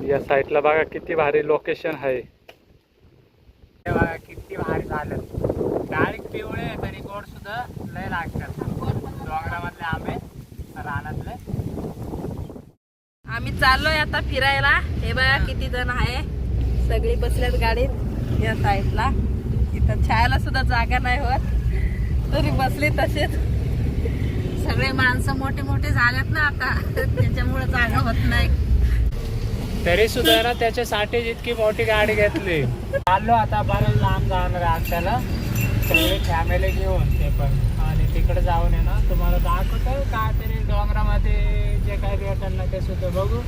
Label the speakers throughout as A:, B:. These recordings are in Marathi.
A: या साईडला बघा किती भारी लोकेशन आहे.
B: हे बघा किती भारी झालं. डायरेक्ट पिवळे तरी गोड सुद्धा लय लागतात. डोंगरामधले आंबे रानातले.
C: आम्ही चाललोय आता फिरायला. हे बघा किती जण आहे. सगळी बसल्यात गाडीत या साईडला. इथं छायाला सुद्धा जागा नाही होत तरी बसली तसेच. सगळे माणसं मोठे मोठे झालेत ना आता त्याच्यामुळे जागा होत नाही.
B: तरी सुद्धा ना त्याच्यासाठी इतकी मोठी गाडी घेतली. चाललो आता बरं लांब जाणार आपल्याला सगळे फॅमिली घेऊन. ते पण आणि तिकडे जाऊन आहे ना तुम्हाला दाखवतो काहीतरी डोंगरामध्ये जे काही भेटणार ना ते सुद्धा बघू.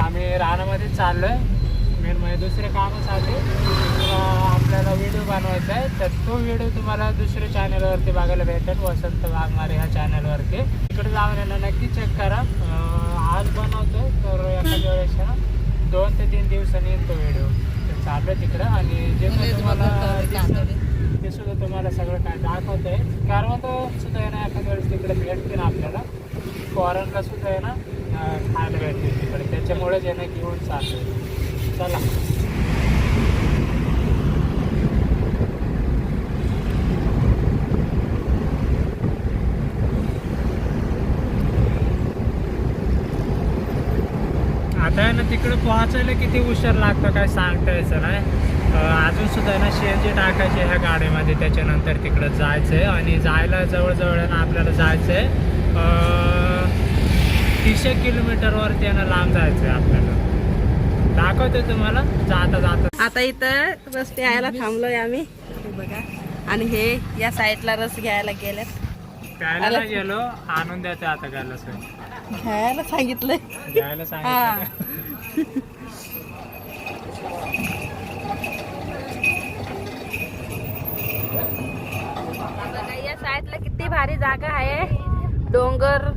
B: आम्ही रानामध्ये चाललोय मेन म्हणजे दुसऱ्या कामासाठी. आपल्याला व्हिडिओ बनवायचा आहे तर तो व्हिडिओ तुम्हाला दुसऱ्या चॅनलवरती बघायला भेटेल. वसंत वाघमारे ह्या चॅनलवरती. तिकडे जाऊन आहे ना नक्की चेक करा. आज बनवतोय तर एखाद्या वेळेस ना 2 ते 3 दिवसांनी येतो व्हिडिओ. तर चालू आहे तिकडं आणि जे तुम्हाला ते सुद्धा तुम्हाला सगळं काय दाखवत आहे. कारण तो सुद्धा आहे ना एखाद्या वेळेस तिकडे भेटते ना आपल्याला. फॉरेनला सुद्धा आहे ना खायला भेटते तिकडे. त्याच्यामुळेच आहे ना घेऊन चालू. चला आता आहे ना तिकडे पोहोचायला किती उशीर लागतं काय सांगता यायचं नाही. अजून सुद्धा ना CNG टाकायचे ह्या गाडीमध्ये. त्याच्यानंतर तिकडे जायचं आहे आणि जायला जवळजवळ ना आपल्याला जायचं आहे 30 किलोमीटरवरती आहे ना लांब जायचं आहे आपल्याला. दाखवते तुम्हाला जाता जाता.
C: आता इथं रस प्यायला थांबलोय आम्ही. हे बघा आणि हे या साईडला रस घ्यायला गेल्यात.
B: प्यायला गेलो आणून देते आता घ्यायला
C: घ्यायला सांगितलंय.
B: घ्यायला सांगितलं.
C: या साईडला किती भारी जागा आहे. डोंगर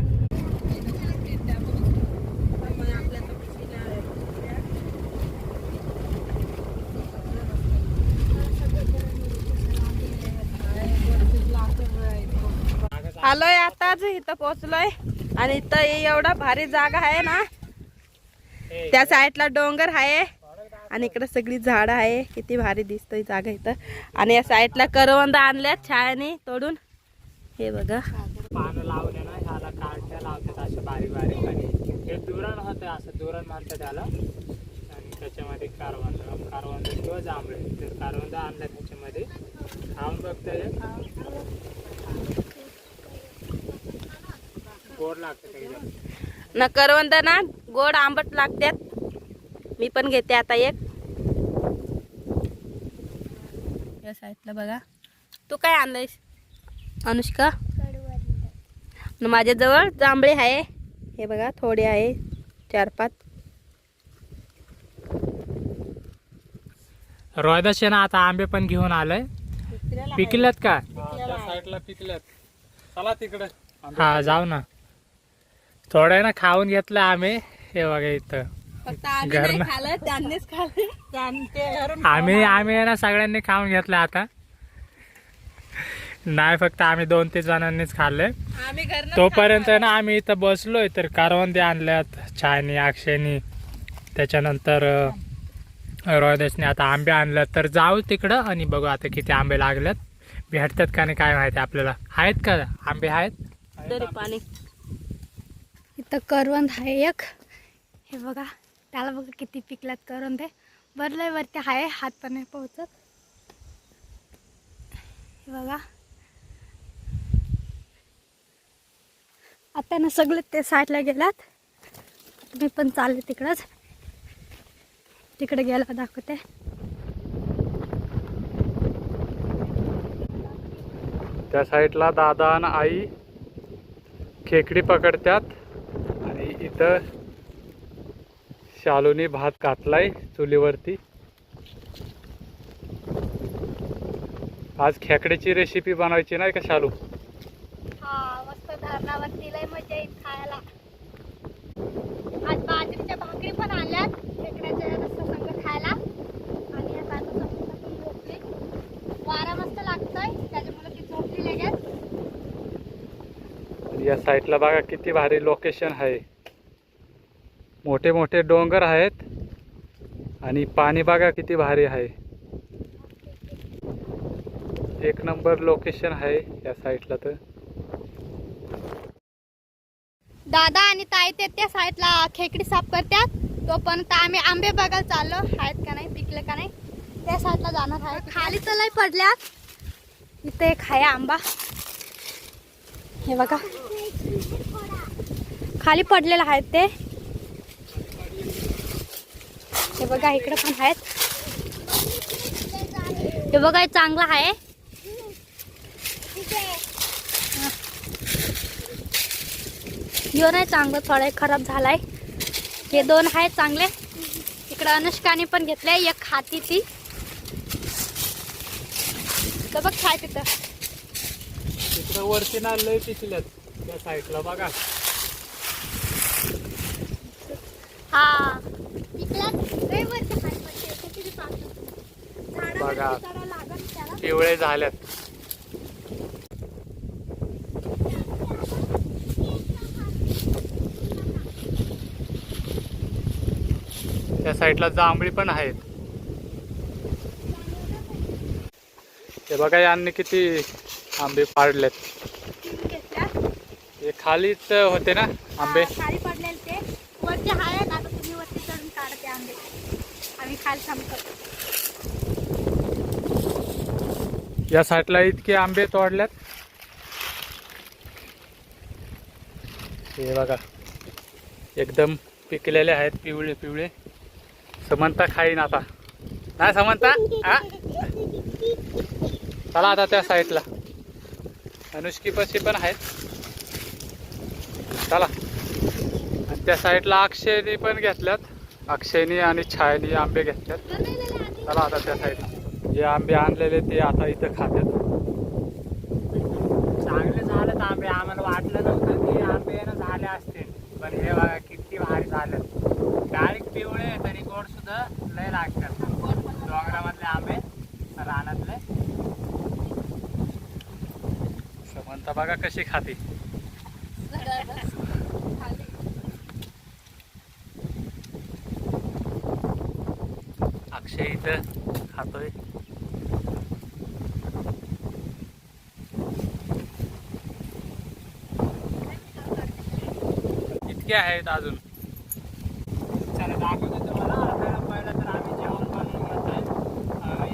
C: आलोय आताच इथं पोहोचलोय आणि इथं एवढा भारी जागा आहे ना. त्या साईडला डोंगर आहे आणि इकडे सगळी झाडं आहे. किती भारी दिसतोय जागा इथं. आणि या साईडला करवंद आणल्यात छायाने तोडून. हे बघा
B: पानं लावले ना ह्याला काट्या लावतात अशा बारीक बारीक. आणि हे दुरण होतं असं दुरण म्हणतात त्याला. आणि त्याच्यामध्ये कारवंद किंवा जांभळे तर कारवंद आणलं त्याच्यामध्ये. खाऊन बघतोय गोड लागतं
C: न करवंद ना गोड आंबट लागतात. मी पण घेते आता एक. या साईडला बघा. तू काय आणलंयस अनुष्का? माझ्याजवळ जांभळे आहे. हे बघा थोडे आहे 4-5.
B: रोहिदास ना आता आंबे पण घेऊन आलंय. पिकल्यात का?
A: साईडला पिकल्यात. चला तिकडे.
B: हा जाऊ ना. थोडं ना खाऊन घेतलं आम्ही. हे बघा इथं
C: फक्त आम्ही नाही खाल्लं त्यांनीच खाल्लं.
B: आम्ही ना सगळ्यांनी खाऊन घेतलं आता. नाही फक्त आम्ही 2-3 जणांनीच खाल्ले. तोपर्यंत ना आम्ही इथं बसलोय तर कारवंदे आणल्यात छायनी अक्षयनी. त्याच्यानंतर रोहिदासने आता आंबे आणल्यात. तर जाऊ तिकडं आणि बघू आता किती आंबे लागल्यात. भेटतात का नाही काय माहिती आपल्याला. आहेत का आंबे? आहेत
C: तरी पाणी.
D: इथं करवंद आहे एक. हे बघा त्याला बघा किती पिकल्यात करवंद. बरलय वरती आहे हात पण नाही पोहोचत. हे बघा आता ना सगळे ते साईडला गेलात. मी पण चालले तिकडंच. तिकडे गेला दाखवते.
A: त्या साईडला दादा आणि आई खेकडी पकडतात आणि इथं शालूनी भात घातलाय चुलीवरती. आज खेकड्याची रेसिपी बनवायची नाही का शालू?
D: हा मस्त धरणावरती लय मजा येईल खायला. आज बाजरीच्या भाकरी पण आल्यात खेकड्याच्या रस्सा संग खायला. आणि आता झोपली. वारा मस्त लागतोय त्याच्यामुळे ती झोपली लगेच.
A: या साईडला बघा किती भारी लोकेशन आहे. मोठे मोठे डोंगर आहेत आणि पाणी बघा किती भारी आहे. एक नंबर लोकेशन आहे या साईडला. तर
D: दादा आणि ताई ते त्या साईडला खेकडी साफ करतात. तोपर्यंत आम्ही आंबे बघायला चाललो आहेत का नाही, पिकले का नाही. त्या साईडला जाणार आहे. खाली तर लय पडल्यात. इथे एक आहे आंबा, हे बघा खाली पडलेलं आहेत ते. हे बघा इकडे पण आहेत. हे बघा हे चांगलं आहे. यो नाही चांगलं, थोडं खराब झालाय. हे दोन आहेत चांगले. इकडे अनुष्काने पण घेतले, एक खाती ती. तर बघ खाय तिथं.
B: तिकडे वरती ना लय पिकल्यात त्या साईडला बघा.
D: हा पिकल्यात लय वरती खाली पडते. किती पाकळ्या.
A: बघा.
D: झाडाला चढायला लागल त्याला.
A: पिवळे झाल्यात. त्या साईडला जांभळी पण आहेत. ते बघा यांनी किती आंबे पाडलेत.
D: घेतल्यात.
A: हे खालीच होते ना आंबे.
D: हा, खाली पडलेले ते वरती आहेत. आता तुम्ही वरती चढून काढते आंबे. आम्ही खाली थांबतो.
A: या साईडला इतके आंबे तोडल्यात. हे बघा एकदम पिकलेले आहेत, पिवळे पिवळे. समंता खाईन आता. नाही समंता, चला आता त्या साईडला. अनुष्की पशी पण आहेत, चला. आणि त्या साईडला अक्षयनी पण घेतल्यात. अक्षयनी आणि छायनी आंबे घेतल्यात. चला आता त्या साईडला. जे आंबे आणलेले ते आता इथं खात्यात.
B: चांगले झालेत आंबे. आम्हाला वाटलं नव्हतं की आंबे ना झाले असतील, पण हे बघा किती भारी झाले. डायरेक्ट पिवळे तरी गोड सुद्धा लय लागतात. डोंगरामधले आंबे, रानातले.
A: समंता बघा कशी खाते. अक्षय इथं खातोय. इतके आहेत अजून.
B: चला दाखवतो तुम्हाला. आता पहिलं तर आम्ही जेवण बनवून घेतोय.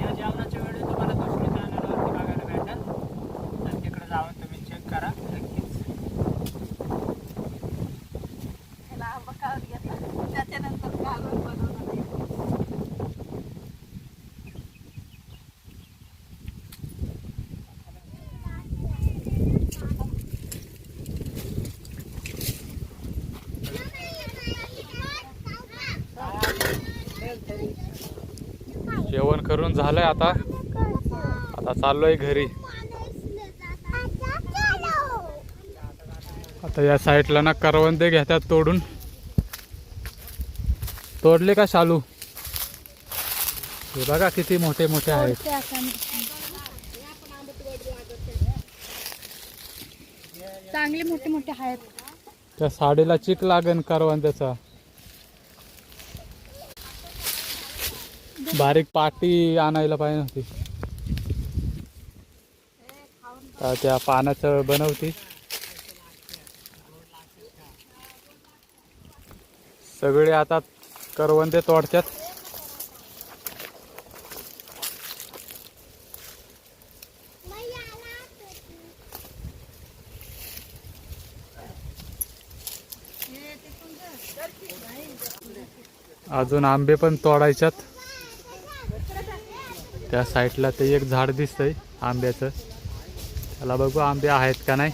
B: या जेवणाच्या वेळी तुम्हाला दुसऱ्या चॅनलवरती बघायला भेटेल, तर तिकडे जाऊन तुम्ही चेक करा नक्कीच.
C: त्याला आंबा खाऊन घेतला, त्याच्यानंतर घालून बनवलं नाही.
A: जेवण करून झालंय आता. आता चाललोय घरी. आता या साईडला ना करवंदे घेतात तोडून. तोडले का शालू? हे बघा किती मोठे मोठे आहेत.
D: चांगले मोठे मोठे आहेत.
A: त्या साडीला चिक लागन करवंद्याचा. बारीक पाटी आणायला पाहिजे होती. त्या पानाचं बनवती. सगळे आता करवंदे तोडतात. अजून आंबे पण तोडायच्यात. त्या साईडला ते एक झाड दिसतंय आंब्याचं. त्याला बघू आंबे आहेत का नाही.